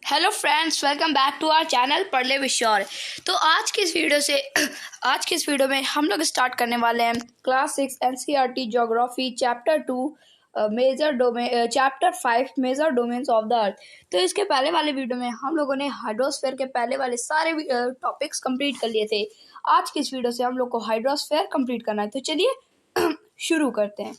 Hello friends, welcome back to our channel पढ़ ले विश्वार। तो आज की इस वीडियो में हम लोग स्टार्ट करने वाले हैं class 6 NCERT geography chapter 2 major domain chapter 5 major domains of the earth. तो इसके पहले वाले वीडियो में हम लोगों ने हाइड्रोस्फीयर के पहले वाले सारे टॉपिक्स कंप्लीट कर लिए थे। आज की इस वीडियो से हम लोग को हाइड्रोस्फीयर कंप्लीट करना है, तो चलिए शुरू करते हैं।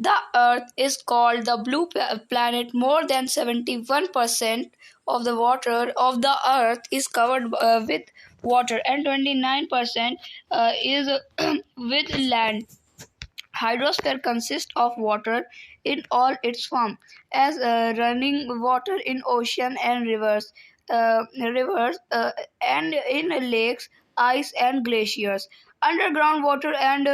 The Earth is called the blue planet. More than 71% of the water of the Earth is covered with water, and 29% is with land. Hydrosphere consists of water in all its forms, as running water in ocean and rivers, and in lakes, ice and glaciers. Underground water and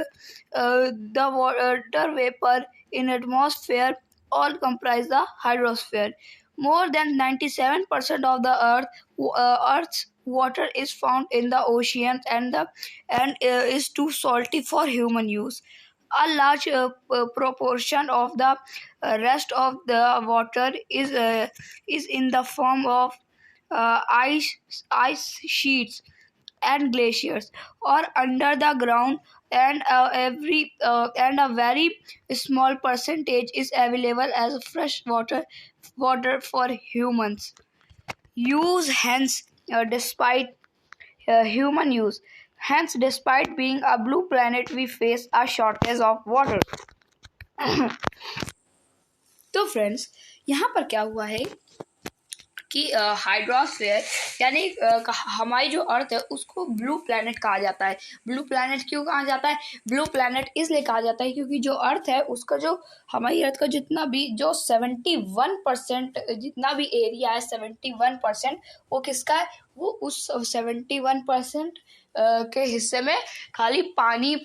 the water vapor in atmosphere all comprise the hydrosphere. More than 97% of the Earth's water is found in the oceans and is too salty for human use. A large proportion of the rest of the water is in the form of ice sheets and glaciers, or under the ground, and a very small percentage is available as fresh water for humans use. Hence, despite being a blue planet, we face a shortage of water. तो friends, यहाँ पर क्या हुआ है कि hydrosphere यानी हमारी जो अर्थ है उसको ब्लू प्लैनेट कहा जाता है। ब्लू प्लैनेट क्यों कहा जाता है? ब्लू प्लैनेट इसलिए कहा जाता है क्योंकि जो अर्थ है उसका जो हमारी अर्थ का जितना भी जो 71% जितना भी एरिया है 71% वो किसका है? वो उस 71% के हिस्से में खाली पानी ही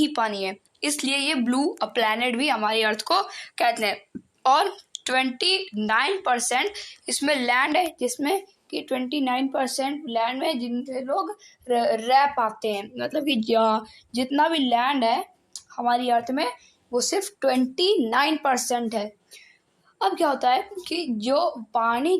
पानी है, इसलिए ये ब्लू प्लैनेट भी हमारी अर्थ को कहते हैं। और 29% इसमें लैंड है, जिसमें कि 29% लैंड में जिनसे लोग रह पाते हैं, मतलब कि जितना भी लैंड है हमारी अर्थ में वो सिर्फ 29% है। अब क्या होता है कि जो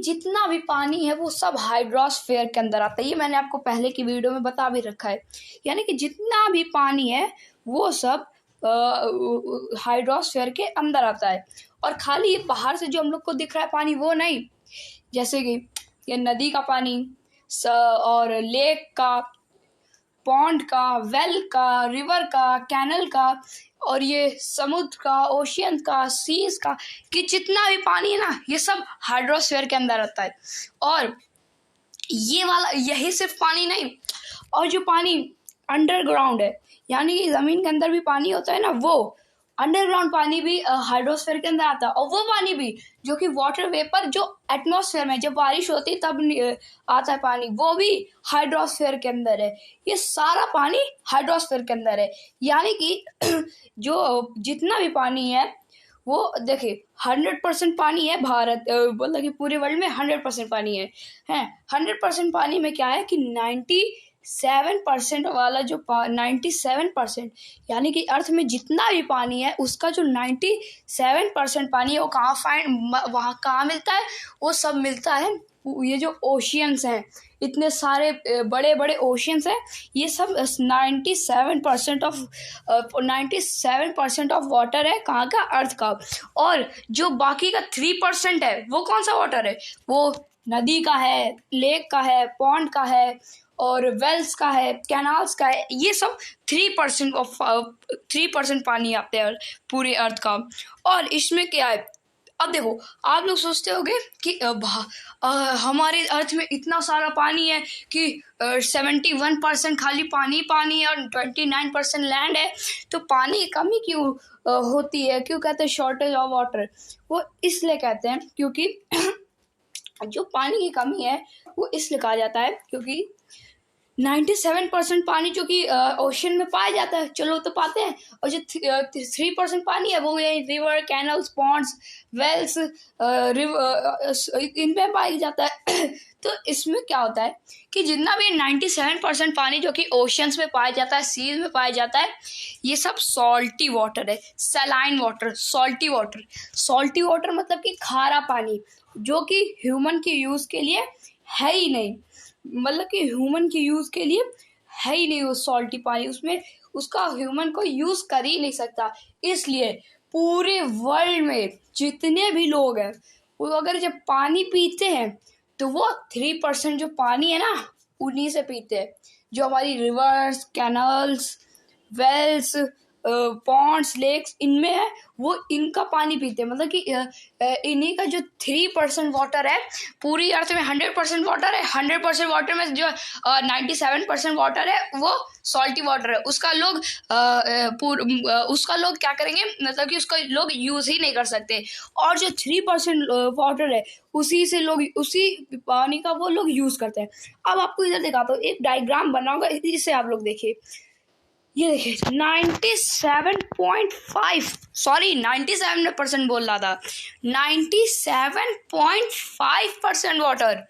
जितना भी पानी है वो सब हाइड्रोस्फीयर के अंदर आता है। ये मैंने आपको पहले की वीडियो में बता भी रखा है, यानी कि जितना भी पानी है वो सब हाइड्रोस्फीयर के अंदर आता है। और खाली बाहर से जो हम लोग को दिख रहा है पानी वो नहीं, जैसे कि ये नदी का पानी और लेक का, पॉन्ड का, वेल का, रिवर का, कैनल का, और ये समुद्र का, ओशियन का, सीज का, कि जितना भी पानी है ना ये सब हाइड्रोस्फीयर के अंदर आता है। और ये वाला यही सिर्फ पानी नहीं, और जो पानी अंडरग्राउंड है यानी कि जमीन के अंदर भी पानी होता है ना, वो अंडरग्राउंड पानी भी हाइड्रोस्फीयर के अंदर आता है। और वो पानी भी जो कि वाटर वेपर जो एटमॉस्फेयर में जब बारिश होती है तब आता है पानी, वो भी हाइड्रोस्फीयर के अंदर है। ये सारा पानी हाइड्रोस्फीयर के अंदर है, यानी कि जो जितना भी पानी है वो देखिए 100% पानी है भारत, मतलब कि पूरे वर्ल्ड में 100% पानी है। 100% पानी में क्या है कि 97% वाला जो 97% यानी कि अर्थ में जितना भी पानी है उसका जो 97% पानी है वो वहाँ कहाँ मिलता है? वो सब मिलता है ये जो ओशियंस हैं, इतने सारे बड़े बड़े ओशियंस हैं, ये सब 97% ऑफ वाटर है कहाँ का? अर्थ का। और जो बाकी का 3% है वो कौन सा वाटर है? वो नदी का है, लेक का है, पॉन्ड का है, और वेल्स का है, कैनाल्स का है। ये सब 3% पानी आते हैं पूरे अर्थ का। और इसमें क्या है, अब देखो आप लोग सोचते होंगे कि हमारे अर्थ में इतना सारा पानी है कि 71% खाली पानी है और 29% लैंड है, तो पानी की कमी क्यों होती है? क्यों कहते हैं शॉर्टेज ऑफ वाटर? वो इसलिए कहते हैं क्योंकि जो पानी की कमी है वो इसलिए कहा जाता है क्योंकि 97% पानी जो कि ओशन में पाया जाता है, चलो तो पाते हैं, और जो 3% पानी है वो ये रिवर, कैनल्स, पॉन्ड्स, वेल्स, इनमें पाया जाता है। तो इसमें क्या होता है कि जितना भी 97% पानी जो कि ओशंस में पाया जाता है, सीज में पाया जाता है, ये सब सॉल्टी वाटर है। सलाइन वाटर, सॉल्टी वाटर मतलब कि खारा पानी। जो कि ह्यूमन के यूज़ के लिए है ही नहीं, मतलब कि ह्यूमन के यूज़ के लिए है ही नहीं वो सॉल्टी पानी, उसमें उसका ह्यूमन को यूज़ कर ही नहीं सकता। इसलिए पूरे वर्ल्ड में जितने भी लोग हैं वो अगर जब पानी पीते हैं तो वो 3% जो पानी है ना उन्हीं से पीते हैं। जो हमारी rivers, canals, wells, ponds, lakes इनमें है वो इनका पानी पीते हैं। मतलब कि इन्हीं का जो 3% वाटर है, पूरी अर्थ में 100% वाटर है, 100% वाटर में जो 97% वाटर है वो सॉल्टी वाटर है। उसका लोग उसका लोग क्या करेंगे, मतलब कि उसका लोग यूज़ ही नहीं कर सकते। और जो 3% वाटर है उसी से लोग, उसी पानी का वो लोग यूज़ करते हैं। अब आपको इधर दिखाता हूँ, एक डायग्राम बना होगा, इसे आप लोग देखिए। ये देखिए 97% बोल रहा था, 97.5% वाटर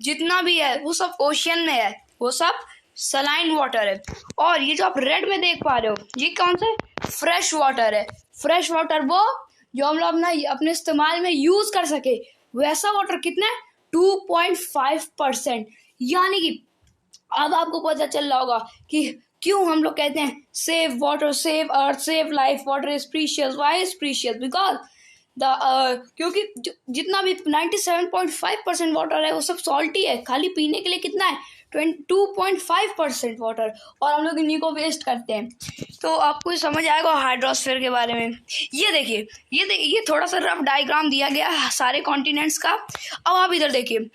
जितना भी है वो सब ओशियन में है, वो सब सलाइन वाटर है। और ये जो आप रेड में देख पा रहे हो ये कौन सा है, फ्रेश वाटर है। फ्रेश वाटर वो जो हम लोग अपने इस्तेमाल में यूज कर सके, वैसा वाटर कितना है 2.5%। यानी कि अब आपको पता चल रहा होगा कि क्यों हम लोग कहते हैं save water, save earth, save life, water is precious. Why is precious? Because क्योंकि जितना भी 97.5% वाटर है वो सब सॉल्टी है। खाली पीने के लिए कितना है 2.5% वाटर, और हम लोग इन्हीं को वेस्ट करते हैं। तो आपको समझ आएगा हाइड्रोस्फीयर के बारे में। ये देखिए, ये थोड़ा सा रफ डायग्राम दिया गया है सारे कॉन्टिनेंट्स का। अब आप इधर देखिए,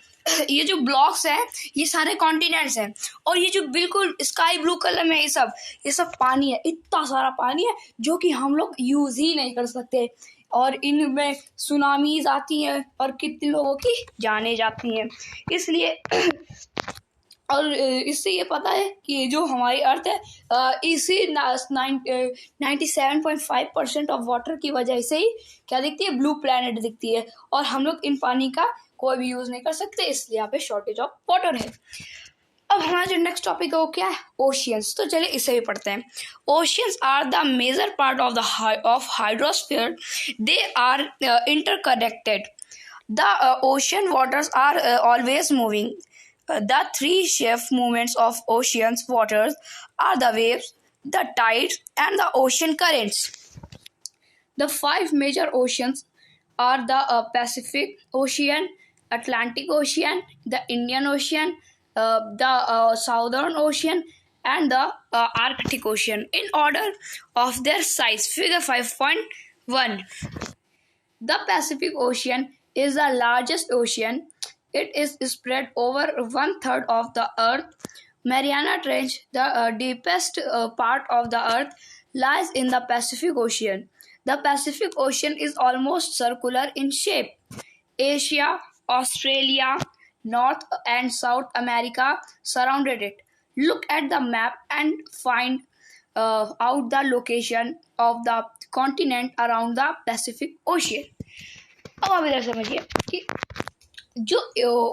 ये जो ब्लॉक्स हैं ये सारे कॉन्टिनेंट्स हैं, और ये जो बिल्कुल स्काई ब्लू कलर में ये सब पानी है। इतना सारा पानी है जो कि हम लोग यूज ही नहीं कर सकते, और इनमें सुनामीज आती हैं और कितने लोगों की जानें जाती हैं। इसलिए और इससे ये पता है कि जो हमारी अर्थ है इसी 97.5% ऑफ वाटर की वजह से ही क्या दिखती है, ब्लू प्लैनेट दिखती है। और हम लोग इन पानी का कोई भी यूज नहीं कर सकते, इसलिए यहाँ पे शॉर्टेज ऑफ वाटर है। अब हमारा जो नेक्स्ट टॉपिक है वो क्या है, ओशियंस। तो चलिए इसे भी पढ़ते हैं। Oceans are the major part of the hydrosphere. They are interconnected. The ocean waters are always moving. The three chief movements of ocean's waters are the waves, the tides, and the ocean currents. The five major oceans are the Pacific Ocean, Atlantic Ocean, the Indian Ocean, the Southern Ocean, and the Arctic Ocean in order of their size. Figure 5.1. The Pacific Ocean is the largest ocean. It is spread over 1/3 of the Earth. Mariana Trench, the deepest part of the Earth, lies in the Pacific Ocean. The Pacific Ocean is almost circular in shape. Asia, Australia, North and South America surrounded it. Look at the map and find out the location of the continent around the Pacific Ocean. अब आप इधर समझिए कि जो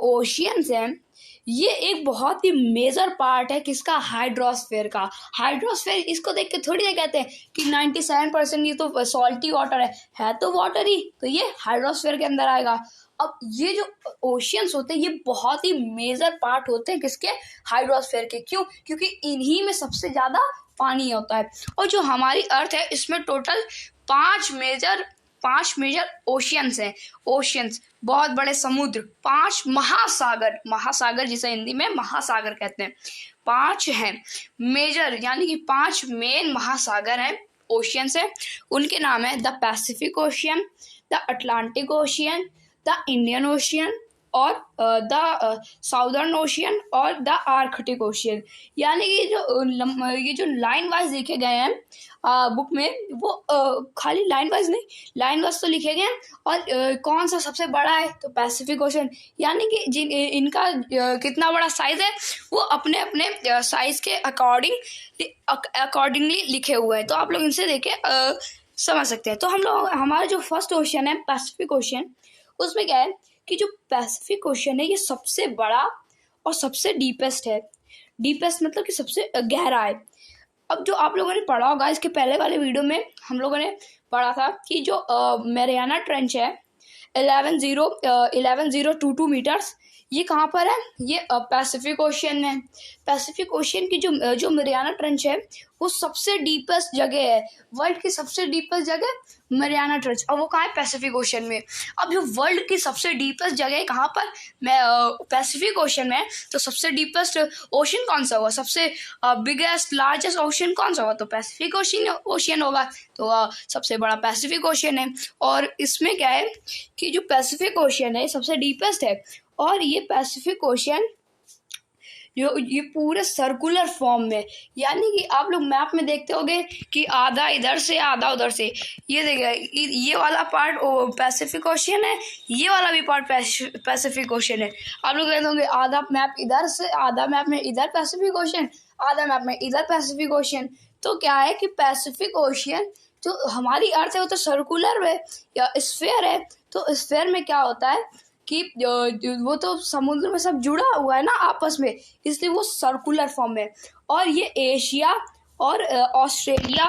oceans हैं ये एक बहुत ही मेजर पार्ट है किसका, हाइड्रोस्फीयर का। हाइड्रोस्फीयर इसको देख के थोड़ी ना कहते हैं कि 97% ये तो सॉल्टी वाटर है तो वाटर ही, तो ये हाइड्रोस्फीयर के अंदर आएगा। अब ये जो ओशियंस होते हैं ये बहुत ही मेजर पार्ट होते हैं किसके, हाइड्रोस्फीयर के। क्यों? क्योंकि इन्हीं में सबसे ज्यादा पानी होता है। और जो हमारी अर्थ है इसमें टोटल 5 मेजर ओशियंस हैं। ओशियंस बहुत बड़े समुद्र, 5 महासागर जिसे हिंदी में महासागर कहते हैं, 5 हैं मेजर, यानी कि 5 मेन महासागर हैं, ओशियंस है। उनके नाम है the Pacific ocean, the Atlantic ocean, the Indian ocean, और द साउदर्न ओशियन, और द आर्कटिक ओशियन। यानी कि ये जो लाइन वाइज लिखे गए हैं बुक में, वो खाली लाइन वाइज नहीं, लाइन वाइज तो लिखे गए हैं। और कौन सा सबसे बड़ा है तो पैसिफिक ओशियन, यानी कि इनका कितना बड़ा साइज है वो अपने अपने साइज के अकॉर्डिंगली लिखे हुए हैं। तो आप लोग इनसे देख के समझ सकते हैं। तो हमारा जो फर्स्ट ओशियन है पैसिफिक ओशियन, उसमें क्या है कि जो पैसिफिक ओशियन है ये सबसे बड़ा और सबसे डीपेस्ट है। डीपेस्ट मतलब कि सबसे गहरा है। अब जो आप लोगों ने पढ़ा होगा इसके पहले वाले वीडियो में हम लोगों ने पढ़ा था कि जो मैरियाना ट्रेंच है 11,022 मीटर्स। ये कहाँ पर है? ये पैसिफिक ओशियन में। पैसिफिक ओशियन की जो मरियाना ट्रेंच है वो सबसे डीपेस्ट जगह है, वर्ल्ड की सबसे डीपेस्ट जगह मरियाना ट्रेंच, और वो कहाँ है? पैसिफिक ओशियन में। अब जो वर्ल्ड की सबसे डीपेस्ट जगह है कहाँ पर? पैसिफिक ओशियन में। तो सबसे डीपेस्ट ओशियन कौन सा हुआ? सबसे बिगेस्ट लार्जेस्ट ओशियन कौन सा हुआ? तो पैसिफिक ओशियन होगा। तो सबसे बड़ा पैसिफिक ओशियन है। और इसमें क्या है कि जो पैसिफिक ओशियन है सबसे डीपेस्ट है, और ये पैसिफिक ओशियन जो ये पूरे सर्कुलर फॉर्म में, यानी कि आप लोग मैप में देखते होंगे कि आधा इधर से आधा उधर से, ये देखिए ये वाला पार्ट पैसिफिक ओशियन है, ये वाला भी पार्ट पैसिफिक ओशियन है। आप लोग कहते होंगे आधा मैप इधर से, आधा मैप में इधर पैसिफिक ओशियन, आधा मैप में इधर पैसिफिक ओशियन। तो क्या है कि पैसिफिक ओशियन जो हमारी अर्थ है वो तो सर्कुलर है या स्फेयर है। तो स्फेयर में क्या होता है कि वो तो समुद्र में सब जुड़ा हुआ है ना आपस में, इसलिए वो सर्कुलर फॉर्म में। और ये एशिया और ऑस्ट्रेलिया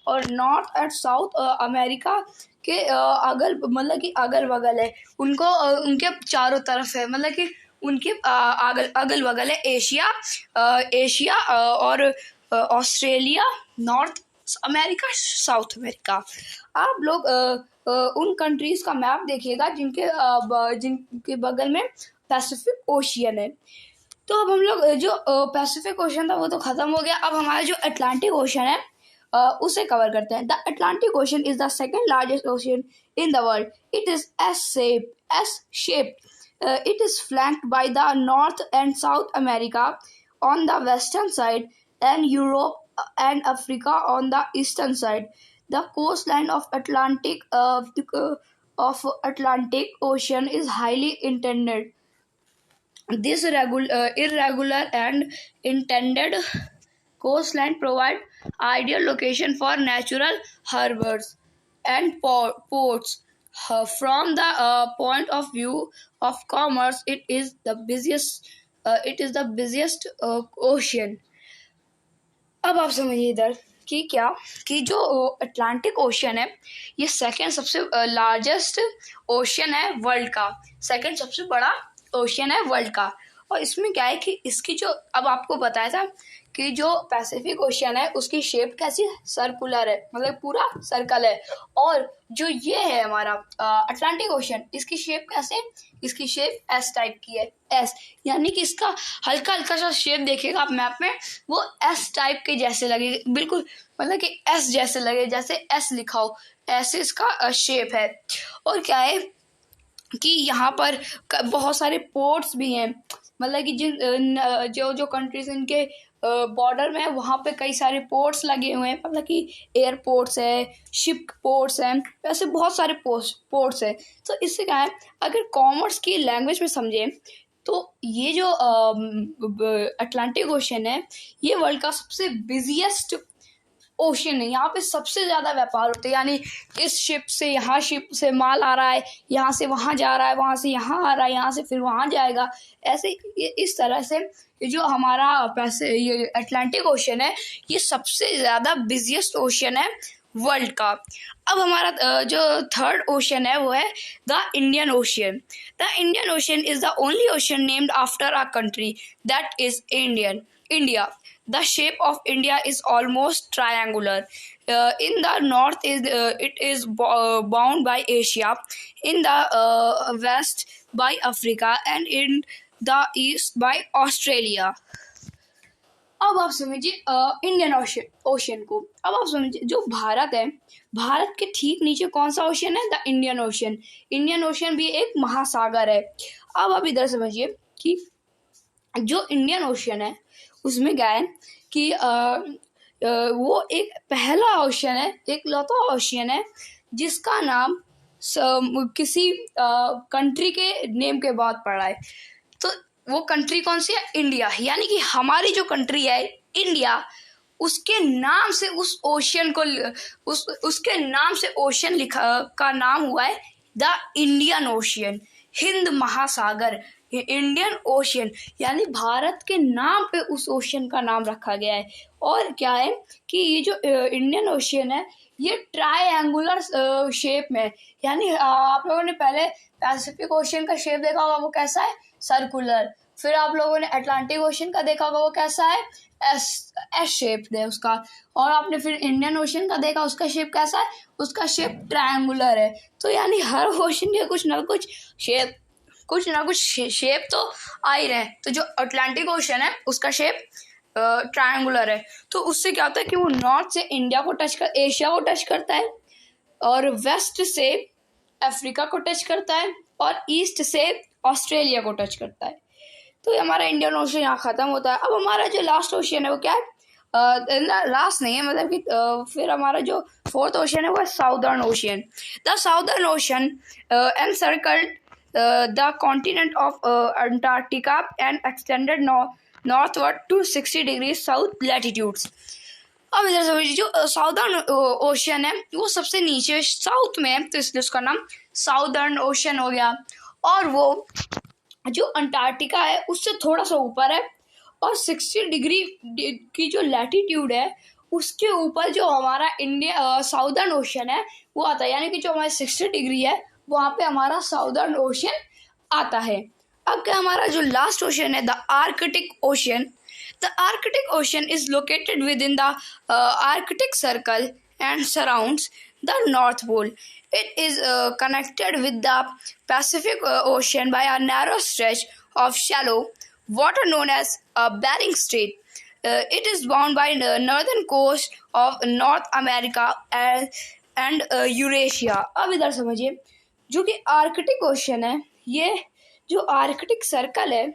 और नॉर्थ एंड साउथ अमेरिका के मतलब कि अगल बगल है, उनको उनके चारों तरफ है, मतलब कि उनके अगल बगल है एशिया और Australia, north America, south America. आप लोग उन कंट्रीज का मैप देखिएगा जिनके बगल में पैसिफिक ओशियन है। तो अब हम लोग जो पैसिफिक ओशियन था वो तो खत्म हो गया। अब हमारा जो अटलांटिक ओशियन है उसे कवर करते हैं। The Atlantic ocean is the second largest ocean in the world. It is S shaped. It is flanked by the north and south America on the western side and Europe and Africa on the eastern side. The coastline of Atlantic Ocean is highly intended. This irregular and intended coastline provide ideal location for natural harbors and ports. From the point of view of commerce, it is the busiest ocean. अब आप समझिए इधर कि क्या कि जो Atlantic ocean है ये सेकंड सबसे लार्जेस्ट ओशियन है वर्ल्ड का, सेकंड सबसे बड़ा ओशियन है वर्ल्ड का। और इसमें क्या है कि इसकी जो अब आपको बताया था कि जो पैसिफिक ओशियन है उसकी शेप कैसी है? सर्कुलर है, मतलब पूरा सर्कल है। और जो ये है हमारा अटलांटिक ओशियन, इसकी शेप कैसे? इसकी शेप एस टाइप की है, एस, यानी कि इसका हल्का हल्का सा शेप देखिएगा आप मैप में, वो एस टाइप के जैसे लगे, बिल्कुल मतलब कि एस जैसे लगे, जैसे एस लिखा हो, ऐसे इसका शेप है। और क्या है कि यहाँ पर बहुत सारे पोर्ट्स भी हैं, मतलब कि जो कंट्रीज इनके बॉर्डर में है वहाँ पे कई सारे पोर्ट्स लगे हुए हैं, मतलब कि एयरपोर्ट्स है, शिप पोर्ट्स हैं, ऐसे बहुत सारे पोर्ट्स हैं। तो इससे क्या है, अगर कॉमर्स की लैंग्वेज में समझें तो ये जो अटलांटिक ओशन है ये वर्ल्ड का सबसे बिजिएस्ट ओशन है। यहाँ पे सबसे ज़्यादा व्यापार होते हैं, यानी इस शिप से माल आ रहा है, यहाँ से वहाँ जा रहा है, वहाँ से यहाँ आ रहा है, यहाँ से फिर वहाँ जाएगा, ऐसे इस तरह से जो हमारा ये अटलांटिक ओशन है ये सबसे ज़्यादा बिजिएस्ट ओशन है वर्ल्ड का। अब हमारा जो थर्ड ओशन है वो है the Indian ocean. The Indian ocean is the only ocean named after a country that is India. The shape of India is almost triangular. In the north it is bound by Asia, in the west by Africa, and in the east by Australia. अब आप समझिए Indian ocean को। अब आप समझिए जो भारत है, भारत के ठीक नीचे कौन सा ओशन है? The Indian ocean. Indian ocean भी एक महासागर है। अब आप इधर समझिए कि जो इंडियन ओशन है उसमें क्या है कि वो एक पहला ओशन है, एक लौता ओशन है जिसका नाम किसी कंट्री के नेम के बाद पड़ा है। तो वो कंट्री कौन सी है? इंडिया। यानी कि हमारी जो कंट्री है इंडिया, उसके नाम से उस ओशन को उसके नाम से ओशन का नाम हुआ है द इंडियन ओशियन, हिंद महासागर, इंडियन ओशियन, यानी भारत के नाम पे उस ओशियन का नाम रखा गया है। और क्या है कि ये जो इंडियन ओशियन है ये ट्रायंगुलर शेप में, यानी आप लोगों ने पहले पैसिफिक ओशियन का शेप देखा होगा, वो कैसा है, सर्कुलर। फिर आप लोगों ने अटलांटिक ओशियन का देखा होगा, वो कैसा है, एस शेप है उसका। और आपने फिर इंडियन ओशियन का देखा, उसका शेप कैसा है, उसका शेप ट्रायंगुलर है। तो यानी हर ओशियन के कुछ ना कुछ शेप तो आ ही रहे। तो जो अटलांटिक ओशियन है उसका शेप ट्रायंगुलर है। तो उससे क्या होता है कि वो नॉर्थ से एशिया को टच करता है, और वेस्ट से अफ्रीका को टच करता है, और ईस्ट से ऑस्ट्रेलिया को टच करता है। तो हमारा इंडियन ओशियन यहाँ खत्म होता है। अब हमारा जो लास्ट ओशियन है वो क्या है, लास्ट नहीं है, मतलब कि फिर हमारा जो फोर्थ ओशियन है वो है southern ocean. The southern ocean encircled the continent of Antarctica and extended northward to 60 degree south latitudes. अब इधर समझिए, जो साउदर्न ओशियन है वो सबसे नीचे साउथ में है, तो इसलिए उसका नाम साउदर्न ओशियन हो गया। और वो जो अंटार्कटिका है उससे थोड़ा सा ऊपर है, और 60 डिग्री की जो लैटिट्यूड है उसके ऊपर जो हमारा साउदर्न ओशियन है वो आता है। यानी कि जो हमारे 60 डिग्री है वहाँ पे हमारा साउदर्न ओशियन आता है। अब क्या हमारा जो लास्ट ओशियन है, the Arctic ocean. The Arctic ocean is located with in the Arctic circle and surrounds the North Pole. It is connected with the Pacific Ocean by a narrow stretch of shallow water known as Bering Strait. It is bound by the northern coast of North America and Eurasia. अब इधर समझिए, जो कि Arctic ocean है, ये जो Arctic circle है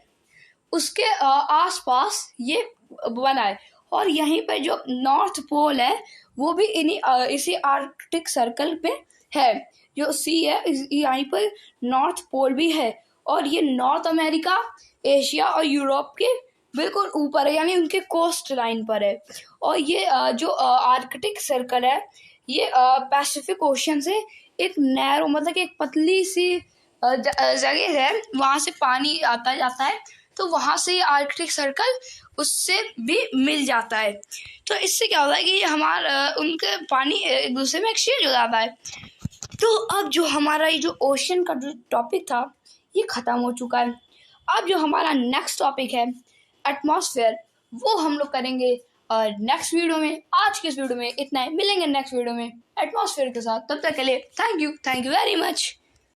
उसके आसपास ये बना है, और यहीं पे जो नॉर्थ पोल है वो भी इसी आर्कटिक सर्कल पे है। जो सी है यहीं पर नॉर्थ पोल भी है, और ये नॉर्थ अमेरिका, एशिया और यूरोप के बिल्कुल ऊपर है, यानी उनके कोस्ट लाइन पर है। और ये जो आर्कटिक सर्कल है ये पैसिफिक ओशियन से एक नैरो, मतलब कि एक पतली सी जगह है, वहाँ से पानी आता जाता है, तो वहाँ से ये आर्कटिक सर्कल उससे भी मिल जाता है। तो इससे क्या होता है कि हमारा उनके पानी एक दूसरे में एक्सचेंज हो जाता है। तो अब जो हमारा ये जो ओशन का जो टॉपिक था ये ख़त्म हो चुका है। अब जो हमारा नेक्स्ट टॉपिक है एटमॉस्फेयर, वो हम लोग करेंगे नेक्स्ट वीडियो में। आज के इस वीडियो में इतना ही, मिलेंगे नेक्स्ट वीडियो में एटमॉस्फेयर के साथ। तब तक के लिए थैंक यू वेरी मच।